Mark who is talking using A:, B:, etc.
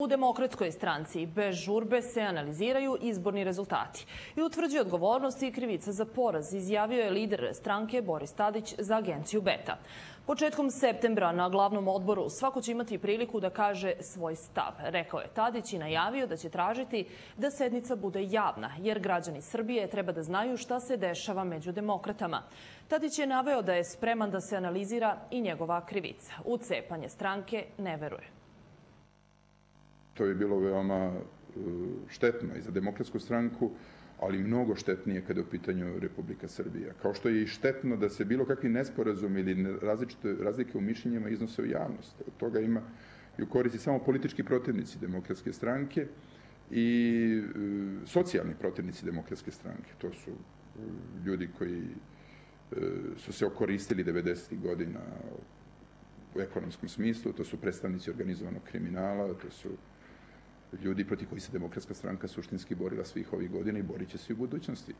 A: U Demokratskoj stranci bez žurbe se analiziraju izborni rezultati i utvrđuje odgovornost i krivica za poraz, izjavio je lider stranke Boris Tadić za agenciju Beta. Početkom septembra na glavnom odboru svako će imati priliku da kaže svoj stav, rekao je Tadić i najavio da će tražiti da sednica bude javna, jer građani Srbije treba da znaju šta se dešava među demokratama. Tadić je naveo da je spreman da se analizira i njegova krivica. U cepanje stranke ne veruje.
B: To bi bilo veoma štetno i za Demokratsku stranku, ali mnogo štetnije kada je u pitanju Republika Srbija. Kao što je i štetno da se bilo kakvi nesporazum ili razlike u mišljenjima iznose u javnost. Od toga ima i u koristi samo politički protivnici Demokratske stranke i socijalni protivnici Demokratske stranke. To su ljudi koji su se okoristili 90. godina u ekonomskom smislu, to su predstavnici organizovanog kriminala, to su ljudi protiv kojih se Demokratska stranka suštinski borila svih ovih godina i borit će se i u budućnosti.